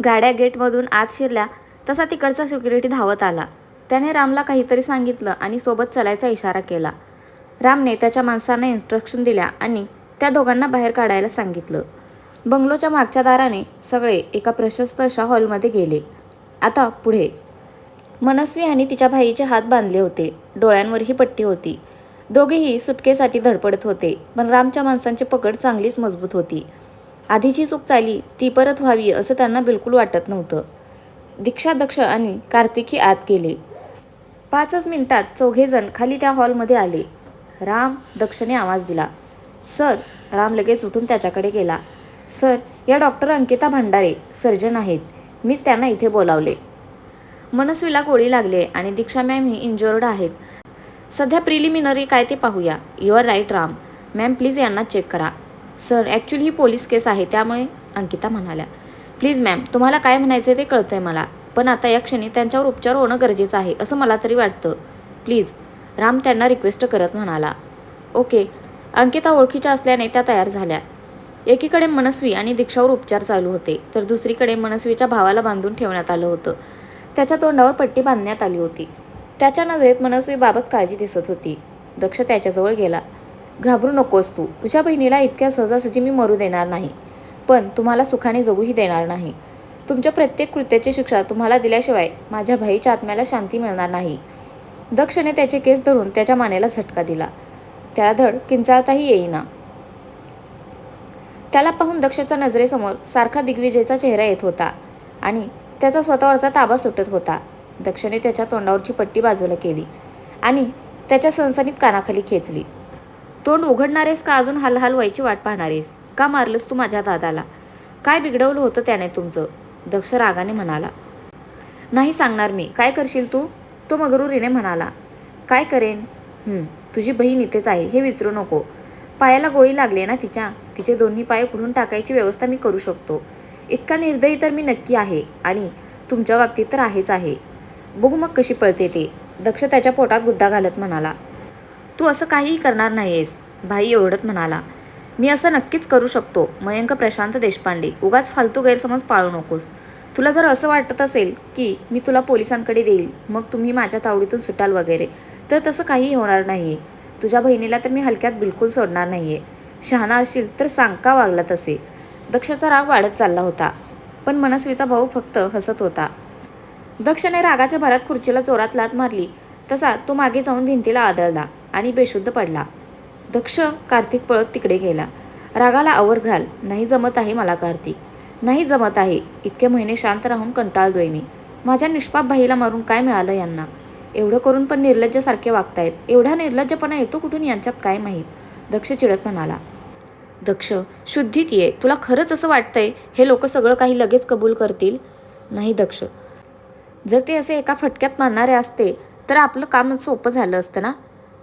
गाड्या गेटमधून आत शिरल्या तसा तिकडचा सिक्युरिटी धावत आला. त्याने रामला काहीतरी सांगितलं आणि सोबत चलायचा इशारा केला. रामने त्याच्या माणसांना इन्स्ट्रक्शन दिल्या आणि त्या दोघांना बाहेर काढायला सांगितलं. बंगलोच्या मागच्या दाराने सगळे एका प्रशस्त अशा हॉलमध्ये गेले. आता पुढे. मनस्वी आणि तिच्या भाईचे हात बांधले होते. डोळ्यांवरही पट्टी होती. दोघेही सुटकेसाठी धडपडत होते, पण रामच्या माणसांची पकड चांगलीच मजबूत होती. आधीची चूक झाली ती परत व्हावी असं त्यांना बिलकुल वाटत नव्हतं. दीक्षा, दक्ष आणि कार्तिकही आत गेले. 5च मिनिटात चौघेजण खाली त्या हॉलमध्ये आले. राम, दक्षने आवाज दिला. सर. राम लगेच उठून त्याच्याकडे गेला. सर, या डॉक्टर अंकिता भंडारे सर्जन आहेत. मीच त्यांना इथे बोलावले. मनस्वीला गोळी लागली आहे आणि दीक्षा मॅम ही इंज्युअर्ड आहेत. सध्या प्रिलिमिनरी काय ते पाहूया. You are right Ram. Ma'am please यांना चेक करा. सर, ॲक्च्युली ही पोलीस केस आहे त्यामुळे. अंकिता म्हणाल्या. प्लीज मॅम, तुम्हाला काय म्हणायचं ते कळतंय मला, पण आता या क्षणी त्यांच्यावर उपचार होणं गरजेचं आहे असं मला तरी वाटतं. प्लीज. राम त्यांना रिक्वेस्ट करत म्हणाला. ओके. अंकिता ओळखीच्या असल्याने त्या तयार झाल्या. एकीकडे मनस्वी आणि दीक्षावर उपचार चालू होते, तर दुसरीकडे मनस्वीच्या भावाला बांधून ठेवण्यात आलं होतं. त्याच्या तोंडावर पट्टी बांधण्यात आली होती. त्याच्या नजरेत मनस्वीबाबत काळजी दिसत होती. दक्ष त्याच्याजवळ गेला. घाबरू नकोस तू. तुझ्या बहिणीला इतक्या सहजासहजी मी मरू देणार नाही, पण तुम्हाला सुखाने जगूही देणार नाही. तुमच्या प्रत्येक कृत्याची शिक्षा तुम्हाला दिल्याशिवाय माझ्या भाईच्या आत्म्याला शांती मिळणार नाही. दक्षने त्याचे केस धरून त्याच्या मानेला झटका दिला. त्याला धड किंचाळताही येईना. त्याला पाहून दक्षच्या नजरेसमोर सारखा दिग्विजयचा चेहरा येत होता आणि त्याचा स्वतःवरचा ताबा सुटत होता. दक्षने त्याच्या तोंडावरची पट्टी बाजूला केली आणि त्याच्या सणसणीत कानाखाली खेचली. तोंड उघडणारेस का अजून हालहाल व्हायची वाट पाहणारेस? का मारलंस तू माझ्या दादाला? काय बिघडवलं होतं त्याने तुमचं? दक्ष रागाने म्हणाला. नाही सांगणार मी. काय करशील तू? तो मगरुरीने म्हणाला. काय करेन? तुझी बहीण इथेच आहे हे विसरू नको. पायाला गोळी लागली ना तिच्या. तिचे दोन्ही पाय कुठून टाकायची व्यवस्था मी करू शकतो. इतका निर्दयी तर मी नक्की आहे आणि तुमच्या बाबतीत तर आहेच आहे. बघू मग कशी पळते ते. दक्ष त्याच्या पोटात गुद्दा घालत म्हणाला. तू असं काहीही करणार नाहीयेस. भाई एवढत म्हणाला. मी असं नक्कीच करू शकतो. मयंक प्रशांत देशपांडे. उगाच फालतू गैरसमज पाळू नकोस. तुला जर असं वाटत असेल की मी तुला पोलिसांकडे देईल मग तुम्ही माझ्या तावडीतून सुटाल वगैरे, तर तसं काहीही होणार नाहीये. तुझ्या बहिणीला तर मी हलक्यात बिलकुल सोडणार नाहीये. शहाणा असशील तर सांग का वागला तसे. दक्षचा राग वाढत चालला होता, पण मनस्वीचा भाऊ फक्त हसत होता. दक्षने रागाच्या भरात खुर्चीला जोरात लाथ मारली तसा तो मागे जाऊन भिंतीला आदळला आणि बेशुद्ध पडला. दक्ष. कार्तिक पळत तिकडे गेला. रागाला आवर घाल. नाही जमत आहे मला कार्तिक. नाही जमत आहे. इतके महिने शांत राहून कंटाळलोय मी. माझ्या निष्पाप भाईला मारून काय मिळालं यांना? एवढं करून पण निर्लज्जासारखे वागतायत. एवढा निर्लज्जपणा येतो कुठून यांच्यात काय माहीत. दक्ष चिडत म्हणाला. दक्ष, शुद्धीत ये. तुला खरंच असं वाटतंय हे लोक सगळं काही लगेच कबूल करतील? नाही दक्ष. जर ते असे एका फटक्यात मारणारे असते तर आपलं कामच सोपं झालं असतं ना.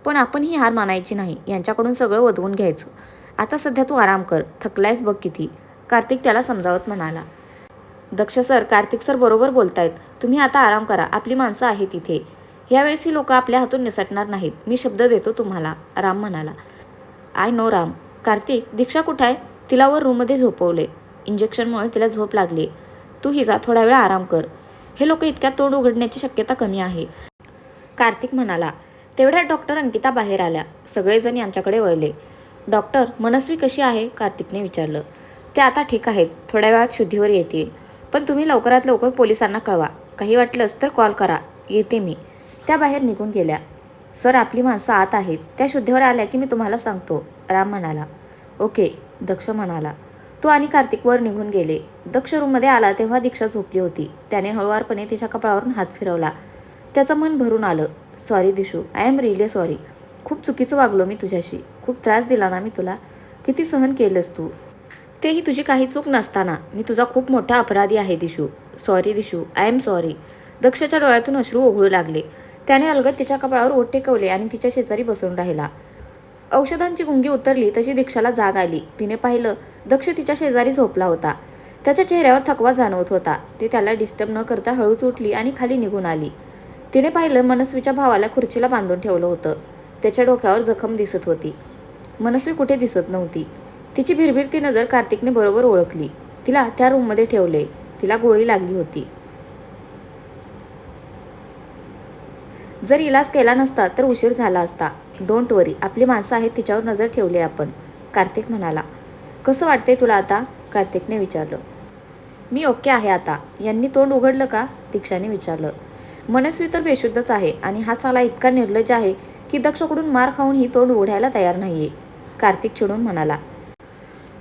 पण आपण ही हार मानायची नाही. यांच्याकडून सगळं वधवून घ्यायचं. आता सध्या तू आराम कर. थकलायस बघ किती. कार्तिक त्याला समजावत म्हणाला. दक्ष सर, कार्तिक सर बरोबर बोलतायत. तुम्ही आता आराम करा. आपली माणसं आहेत इथे. यावेळेस ही लोक आपल्या हातून निसटणार नाहीत. मी शब्द देतो तुम्हाला. राम म्हणाला. I know Ram. कार्तिक, दीक्षा कुठं आहे? तिला वर रूममध्ये झोपवले. इंजेक्शनमुळे तिला झोप लागली. तू ही जा. थोडा वेळ आराम कर. हे लोक इतक्यात तोंड उघडण्याची शक्यता कमी आहे. कार्तिक म्हणाला. तेवढ्यात डॉक्टर अंकिता बाहेर आल्या. सगळेजण यांच्याकडे वळले. डॉक्टर, मनस्वी कशी आहे? कार्तिकने विचारलं. ते आता ठीक आहेत. थोड्या वेळात शुद्धीवर येतील. पण तुम्ही लवकरात लवकर पोलिसांना कळवा. काही वाटलंच तर कॉल करा. येते मी. त्या बाहेर निघून गेल्या. सर, आपली माणसं आत आहेत. त्या शुद्धीवर आल्या की मी तुम्हाला सांगतो. राम म्हणाला. ओके. दक्ष म्हणाला. तो आणि कार्तिक वर निघून गेले. दक्ष रूममध्ये आला तेव्हा दीक्षा झोपली होती. त्याने हळुवारपणे तिच्या कपाळावरून हात फिरवला. त्याचं मन भरून आलं. Sorry Dishu. I am really sorry. खूप चुकीचं वागलो मी तुझ्याशी. खूप त्रास दिला ना मी तुला. किती सहन केलंस तू. तेही तुझी काही चूक नसताना. मी तुझा खूप मोठा अपराधी आहे Dishu. Sorry Dishu. I am sorry. दक्षच्या डोळ्यातून अश्रू ओघळू लागले. त्याने अलगद तिच्या कपाळावर ओठ टेकवले आणि तिच्या शेजारी बसून राहिला. औषधांची गुंगी उतरली तशी दीक्षाला जाग आली. तिने पाहिलं दक्ष तिच्या शेजारी झोपला होता. त्याच्या चेहऱ्यावर थकवा जाणवत होता. ती त्याला डिस्टर्ब न करता हळूच उठली आणि खाली निघून आली. तिने पाहिलं मनस्वीच्या भावाला खुर्चीला बांधून ठेवलं होतं. त्याच्या डोक्यावर जखम दिसत होती. मनस्वी कुठे दिसत नव्हती. तिची भिरभिरती नजर कार्तिकने बरोबर ओळखली. तिला त्या रूममध्ये ठेवले. तिला गोळी लागली होती. जर इलाज केला नसता तर उशीर झाला असता. डोंट वरी, आपली माणसं आहेत, तिच्यावर नजर ठेवली आपण, कार्तिक म्हणाला. कसं वाटतंय तुला आता? कार्तिकने विचारलं. मी ओके आहे आता. यांनी तोंड उघडलं का? दीक्षाने विचारलं. मनस्वी तर बेशुद्धच आहे आणि हा साला इतका निर्लज्ज आहे की दक्षकडून मार खाऊन ही तोंड उघडायला तयार नाहीये, कार्तिक चिडून म्हणाला.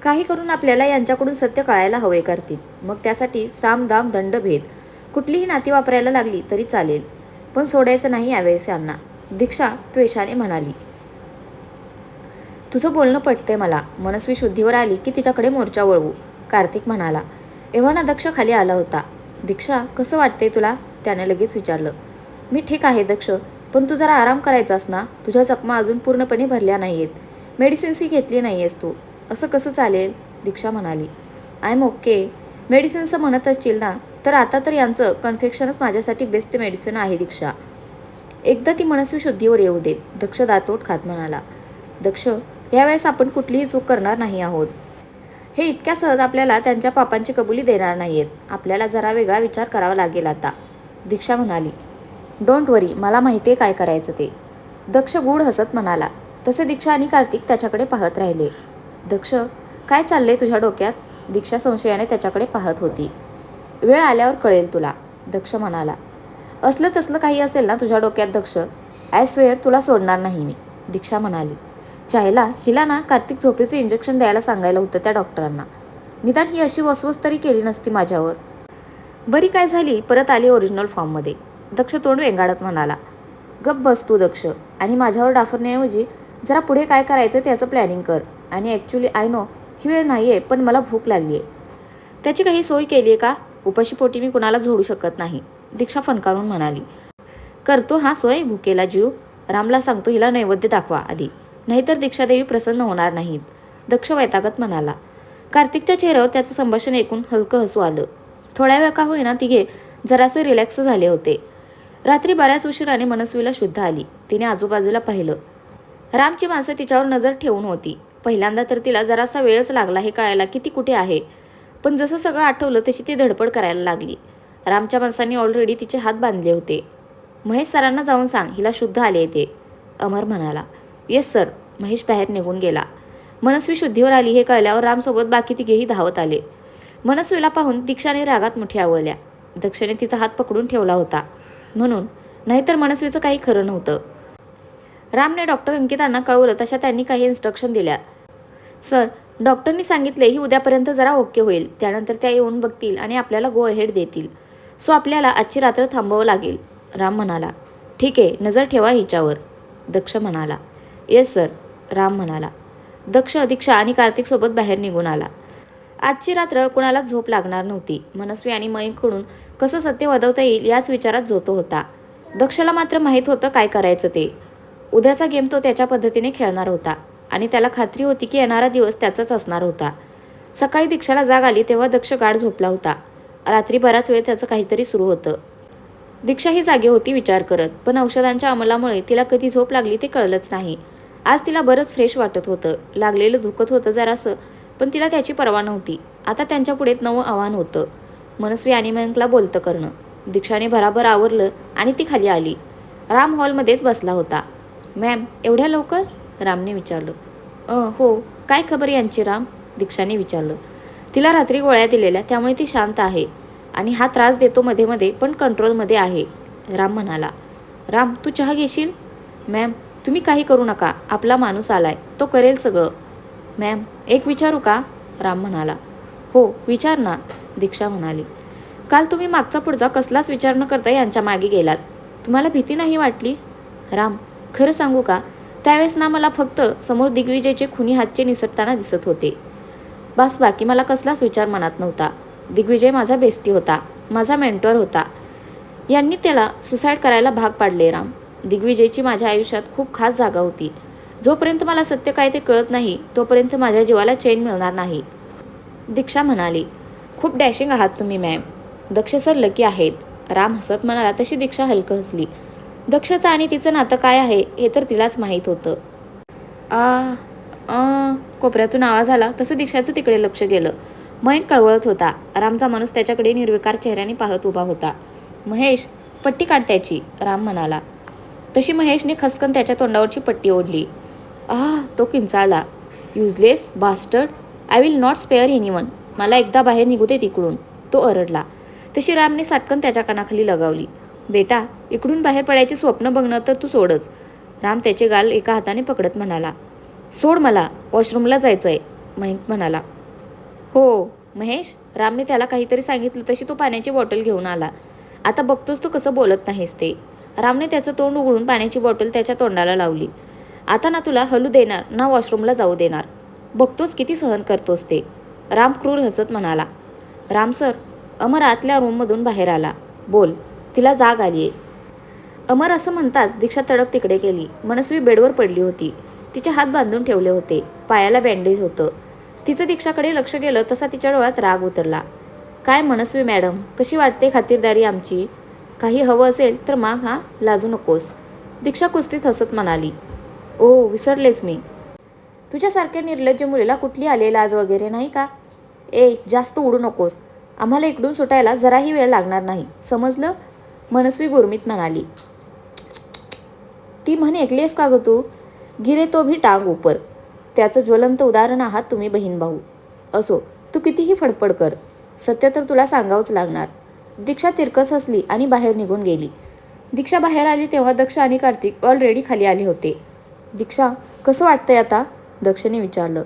काही करून आपल्याला यांच्याकडून सत्य कळायला हवे कार्तिक. मग त्यासाठी साम दाम दंड भेद कुठलीही नाती वापरायला लागली तरी चालेल, पण सोडायचं नाही यावेळेस यांना, दीक्षा त्वेषाने म्हणाली. तुझं बोलणं पटतंय मला. मनस्वी शुद्धीवर आली की तिच्याकडे मोर्चा वळवू, कार्तिक म्हणाला. एव्हाना दक्ष खाली आला होता. दीक्षा, कसं वाटतंय तुला? त्याने लगेच विचारलं. मी ठीक आहे दक्ष, पण तू जरा आराम करायचास ना. तुझ्या जखमा अजून पूर्णपणे भरल्या नाहीयेत. मेडिसिन्सही घेतली नाहीयेस तू. असं कसं चालेल? दीक्षा म्हणाली. I am okay. मेडिसिन्सचं म्हणत असशील ना, तर आता तर यांचं कन्फेक्शनच माझ्यासाठी बेस्ट मेडिसिन आहे दीक्षा. एकदा ती मनस्वी शुद्धीवर येऊ देत, दक्ष दातोट खात म्हणाला. दक्ष, यावेळेस आपण कुठलीही चूक करणार नाही आहोत. हे इतक्या सहज आपल्याला त्यांच्या पापांची कबुली देणार नाहीयेत. आपल्याला जरा वेगळा विचार करावा लागेल आता, दीक्षा म्हणाली. डोंट वरी, मला माहिती आहे काय करायचं ते, दक्ष गूढ हसत म्हणाला. तसे दीक्षा आणि कार्तिक त्याच्याकडे पाहत राहिले. दक्ष, काय चाललंय तुझ्या डोक्यात? दीक्षा संशयाने त्याच्याकडे पाहत होती. वेळ आल्यावर कळेल तुला, दक्ष म्हणाला. असलं तसलं काही असेल ना तुझ्या डोक्यात दक्ष, आय स्वेअर तुला सोडणार नाही मी, दीक्षा म्हणाली. चायला, हिला ना कार्तिक झोपेचे इंजेक्शन द्यायला सांगायला होतं त्या डॉक्टरांना. निदान ही अशी वसवस तरी केली नसती माझ्यावर. बरी काय झाली परत आली ओरिजिनल फॉर्ममध्ये, दक्ष तोंड वेंगाडत म्हणाला. गप बस तू दक्ष, आणि माझ्यावर डाफरण्याऐवजी जरा पुढे काय करायचं त्याचं प्लॅनिंग कर. आणि ॲक्च्युली आय नो ही वेळ नाही आहे, पण मला भूक लागली आहे. त्याची काही सोय केली आहे का? उपाशी पोटी मी कुणाला झोडू शकत नाही, दीक्षा फणकावून म्हणाली. करतो हा सोय, भुकेला जीव. रामला सांगतो हिला नैवेद्य दाखवा आधी, नाहीतर दीक्षादेवी प्रसन्न होणार नाहीत, दक्ष वैतागत म्हणाला. कार्तिकच्या चेहऱ्यावर त्याचं संभाषण ऐकून हलकं हसू आलं. थोड्या वेळ का होईना तिघे जरासे रिलॅक्स झाले होते. रात्री बऱ्याच उशिराने मनस्वीला शुद्ध आली. तिने आजूबाजूला पाहिलं. रामची माणसं तिच्यावर नजर ठेवून होती. पहिल्यांदा तर तिला जरासा वेळच लागला हे कळायला की ती कुठे आहे, पण जसं सगळं आठवलं तशी ती धडपड करायला लागली. रामच्या माणसांनी ऑलरेडी तिचे हात बांधले होते. महेश सरांना जाऊन सांग हिला शुद्ध आले येते, अमर म्हणाला. Yes sir. महेश बाहेर निघून गेला. मनस्वी शुद्धीवर आली हे कळल्यावर रामसोबत बाकी तिघेही धावत आले. मनस्वीला पाहून दीक्षाने रागात मुठी आवळल्या. दक्षने तिचा हात पकडून ठेवला होता म्हणून, नाहीतर मनस्वीचं काही खरं नव्हतं. रामने डॉक्टर अंकितांना कळवलं तशा त्यांनी काही इन्स्ट्रक्शन दिल्या. सर, डॉक्टरनी सांगितले ही उद्यापर्यंत जरा ओके होईल, त्यानंतर त्या येऊन बघतील आणि आपल्याला गो अहेड देतील. सो आपल्याला आजची रात्र थांबावं लागेल, राम म्हणाला. ठीक आहे, नजर ठेवा हिच्यावर, दक्ष म्हणाला. येस सर, राम म्हणाला. दक्ष, दीक्षा आणि कार्तिकसोबत बाहेर निघून आला. आजची रात्र कुणाला झोप लागणार नव्हती. मनस्वी आणि मयंककडून कसं सत्य वदवता येईल याच विचारात जोतो होता. दक्षला मात्र माहीत होतं काय करायचं ते. उद्याचा गेम तो त्याच्या पद्धतीने खेळणार होता आणि त्याला खात्री होती की येणारा दिवस त्याचाच असणार होता. सकाळी दीक्षाला जाग आली तेव्हा दक्ष गाढ झोपला होता. रात्री बराच वेळ त्याचं काहीतरी सुरू होतं. दीक्षा ही जागी होती विचार करत, पण औषधांच्या अंमलामुळे तिला कधी झोप लागली ते कळलंच नाही. आज तिला बरंच फ्रेश वाटत होतं. लागलेलं दुखत होतं जरासं, पण तिला त्याची पर्वा नव्हती. आता त्यांच्या पुढे नवं आव्हान होतं, मनस्वी आणि मयंकला बोलतं करणं. दीक्षाने भराभर आवरलं आणि ती खाली आली. राम हॉलमध्येच बसला होता. मॅम, एवढ्या लवकर? रामने विचारलं. हो. काय खबर यांची राम? दीक्षाने विचारलं. तिला रात्री गोळ्या दिलेल्या त्यामुळे ती शांत आहे आणि हा त्रास देतो मध्ये मध्ये, पण कंट्रोलमध्ये आहे, राम म्हणाला. राम, तू चहा घेशील? मॅम, तुम्ही काही करू नका, आपला माणूस आलाय, तो करेल सगळं. मॅम, एक विचारू का? राम म्हणाला. हो विचार ना, दीक्षा म्हणाली. काल तुम्ही मागचा पुढचा कसलाच विचार न करता यांच्या मागे गेलात. तुम्हाला भीती नाही वाटली? राम, खरं सांगू का, त्यावेळेस ना मला फक्त समोर दिग्विजयचे खुनी हातचे निसटताना दिसत होते. बस, बाकी मला कसलाच विचार मनात नव्हता. दिग्विजय माझा बेस्टी होता, माझा मेंटॉर होता. यांनी त्याला सुसाईड करायला भाग पाडले. राम, दिग्विजयची माझ्या आयुष्यात खूप खास जागा होती. जोपर्यंत मला सत्य काय ते कळत नाही तोपर्यंत माझ्या जीवाला चैन मिळणार नाही, दीक्षा म्हणाली. खूप डॅशिंग आहात तुम्ही मॅम. दक्ष सर लकी आहेत, राम हसत म्हणाला. तशी दीक्षा हलकं हसली. दक्षचं आणि तिचं नातं काय आहे हे तर तिलाच माहीत होतं. कोपऱ्यातून आवाज आला तसं दीक्षाचं तिकडे लक्ष गेलं. मयंक कळवळत होता. रामचा माणूस त्याच्याकडे निर्विकार चेहऱ्याने पाहत उभा होता. महेश, पट्टी काढ त्याची, राम म्हणाला. तशी महेशने खसकन त्याच्या तोंडावरची पट्टी ओढली. तो किंचाळला. Useless bastard, I will not spare anyone. मला एकदा बाहेर निघू दे तिकडून, तो ओरडला. तशी रामने साटकन त्याच्या कानाखाली लगावली. बेटा, इकडून बाहेर पडायचे स्वप्न बघणं तर तू सोडच. राम त्याचे गाल एका हाताने पकडत म्हणाला. सोड मला, वॉशरूमला जायचंय, मयंक म्हणाला. हो महेश, रामने त्याला काहीतरी सांगितलं तशी तो पाण्याची बॉटल घेऊन आला. आता बघतोस तू कसं बोलत नाहीस ते. रामने त्याचं तोंड उघडून पाण्याची बॉटल त्याच्या तोंडाला लावली. आता ना तुला हलू देणार ना वॉशरूमला जाऊ देणार. बघतोस किती सहन करतोस ते, राम क्रूर हसत म्हणाला. राम सर, अमर आतल्या रूममधून बाहेर आला. बोल, तिला जाग आलीये. अमर असं म्हणताच दीक्षा तडक तिकडे गेली. मनस्वी बेडवर पडली होती. तिचे हात बांधून ठेवले होते. पायाला बँडेज होतं. तिचं दीक्षाकडे लक्ष गेलं तसा तिच्या डोळ्यात राग उतरला. काय मनस्वी मॅडम, कशी वाटते खातिरदारी आमची? काही हवं असेल तर माग हा, लाजू नकोस, दीक्षा कुस्तीत हसत म्हणाली. ओ विसरलेच मी. तुझ्यासारख्या निर्लज्ज मुलीला कुठली आले लाज वगैरे नाही का? जास्त उडू नकोस. आम्हाला इकडून सुटायला जराही वेळ लागणार नाही, समजलं? मनस्वी गुरमीत म्हणाली. ती म्हण ऐकलीस का ग तू? गिरे तो भी टांग ऊपर. त्याचं ज्वलंत उदाहरण आहात तुम्ही बहीण भाऊ. असो, तू कितीही फडफड कर, सत्य तर तुला सांगावंच लागणार. दीक्षा तिरकस हसली आणि बाहेर निघून गेली. दीक्षा बाहेर आली तेव्हा दक्ष आणि कार्तिक ऑलरेडी खाली आले होते. दीक्षा, कसं वाटतंय आता? दक्षने विचारलं.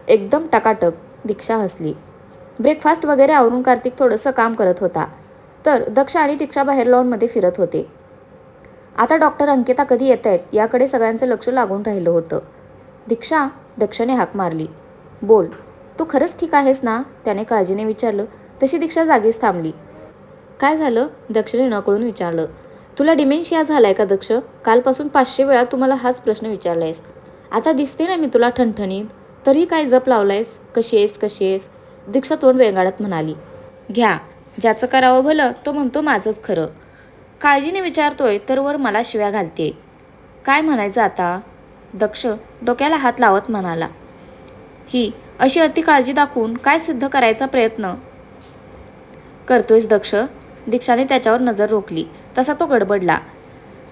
एकदम टकाटक, दीक्षा हसली. ब्रेकफास्ट वगैरे आवरून कार्तिक थोडंसं काम करत होता, तर दक्ष आणि दीक्षा बाहेर लॉनमध्ये फिरत होते. आता डॉक्टर अंकिता कधी येत आहेत याकडे सगळ्यांचं लक्ष लागून राहिलं होतं. दीक्षा, दक्षने हाक मारली. बोल, तू खरंच ठीक आहेस ना? त्याने काळजीने विचारलं. तशी दीक्षा जागीच थांबली. काय झालं? दक्षने नकळून विचारलं. तुला डिमेन्शिया झालाय का दक्ष? कालपासून 500 वेळा तू मला हाच प्रश्न विचारलायस. आता दिसते ना मी तुला ठणठणीत, तरी काय जप लावलायस? कशी आहेस? दीक्षा तोंड वेंगाळत म्हणाली. घ्या, ज्याचं करावं भलं तो म्हणतो माझंच खरं. काळजीने विचारतोय तर वर मला शिव्या घालते. काय म्हणायचं आता? दक्ष डोक्याला हात लावत म्हणाला. ही अशी अति काळजी दाखवून काय सिद्ध करायचा प्रयत्न करतोयस दक्ष? दीक्षाने त्याच्यावर नजर रोखली. तसा तो गडबडला.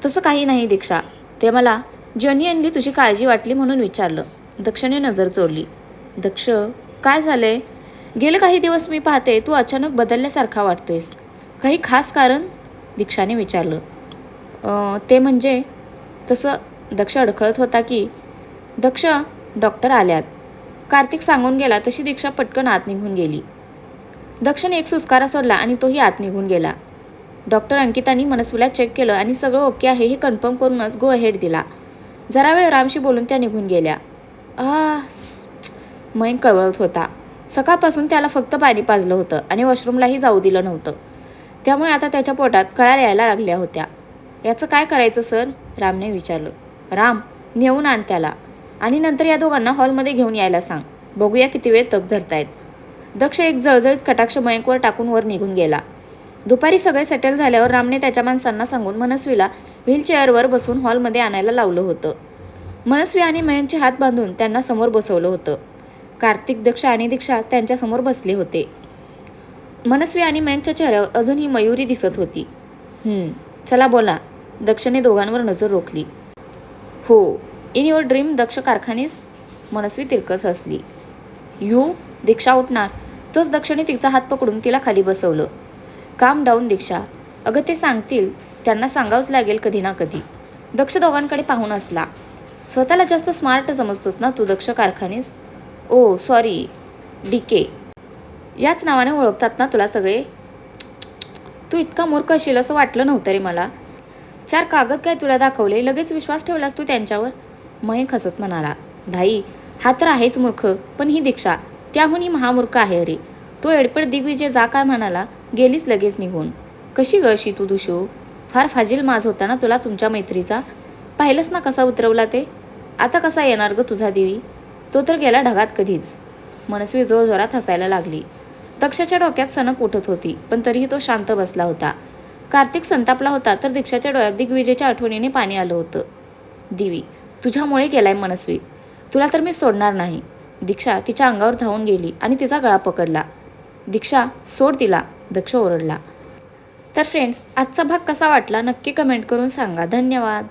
तसं काही नाही दीक्षा, ते मला जेन्युइनली तुझी काळजी वाटली म्हणून विचारलं. दक्षने नजर चोरली. दक्ष, काय झालंय? गेले काही दिवस मी पाहते तू अचानक बदलल्यासारखा वाटतोयस. काही खास कारण? दीक्षाने विचारलं. ते म्हणजे तसं, दक्ष अडखळत होता की. दक्ष, डॉक्टर आल्यात, कार्तिक सांगून गेला. तशी दीक्षा पटकन आत निघून गेली. दक्षने एक सुस्कारा सोडला आणि तोही आत निघून गेला. डॉक्टर अंकितानी मनस्वीला चेक केलं आणि सगळं ओके आहे हे कन्फर्म करूनच गो अहेड दिला. जरा वेळ रामशी बोलून त्या निघून गेल्या. मयंक कळवळत होता. सकाळपासून त्याला फक्त पाणी पाजलं होतं आणि वॉशरूमलाही जाऊ दिलं नव्हतं. त्यामुळे आता त्याच्या पोटात कळा यायला लागल्या होत्या. याचं काय करायचं सर? रामने विचारलं. राम, नेऊन आण त्याला आणि नंतर या दोघांना हॉलमध्ये घेऊन यायला सांग. बघूया किती वेळ तग धरतायत. दक्ष एक जळजळीत कटाक्ष मयंकवर टाकून वर निघून गेला. दुपारी सगळे सेटल झाल्यावर रामने त्याच्या माणसांना सांगून मनस्वीला व्हीलचेअरवर बसून हॉलमध्ये आणायला लावलं होतं. मनस्वी आणि मयंकचे हात बांधून त्यांना समोर बसवलं होतं. कार्तिक, दक्ष आणि दीक्षा त्यांच्यासमोर बसले होते. मनस्वी आणि मयंकच्या चेहऱ्यावर अजूनही मयुरी दिसत होती. चला बोला, दक्षने दोघांवर नजर रोखली. हो, इन युअर ड्रीम दक्ष कारखानीस, मनस्वी तिरकस हसली. यू, दीक्षा उठणार. तोच दक्षने तिचा हात पकडून तिला खाली बसवलं. काम डाऊन दीक्षा, अगं ते सांगतील, त्यांना सांगावंच लागेल कधी ना कधी. दक्ष दोघांकडे पाहून असला. स्वतःला जास्त स्मार्ट समजतोस ना तू दक्ष कारखानीस? ओ सॉरी, DK, याच नावाने ओळखतात ना तुला सगळे? तू इतका मूर्ख असशील असं वाटलं नव्हतं रे मला. 4 कागद काय तुला दाखवले, लगेच विश्वास ठेवलास तू त्यांच्यावर? मयंक हसत म्हणाला. धाई, हा तर आहेच मूर्ख, पण ही दीक्षा त्याहूनही महामूर्ख आहे रे. तो एडपड दिग्विजय जा काय म्हणाला, गेलीच लगेच निघून. कशी गळशी तू दुशो? फार फाजील माज होता ना तुला तुमच्या मैत्रीचा. पाहिलंस ना कसा उतरवला ते? आता कसा येणार ग तुझा देवी? तो तर गेला ढगात कधीच. मनस्वी जोरजोरात हसायला लागली. दक्षाच्या डोक्यात सनक उठत होती, पण तरीही तो शांत बसला होता. कार्तिक संतापला होता तर दीक्षाच्या डोळ्यात दिग्विजयच्या आठवणीने पाणी आलं होतं. दिवी, तुझ्यामुळे गेलाय मनस्वी, तुला तर मी सोडणार नाही. दीक्षा तिच्या अंगावर धावून गेली आणि तिचा गळा पकडला. दीक्षा सोड तिला, दक्ष ओरडला. तर फ्रेंड्स, आजचा भाग कसा वाटला नक्की कमेंट करून सांगा. धन्यवाद.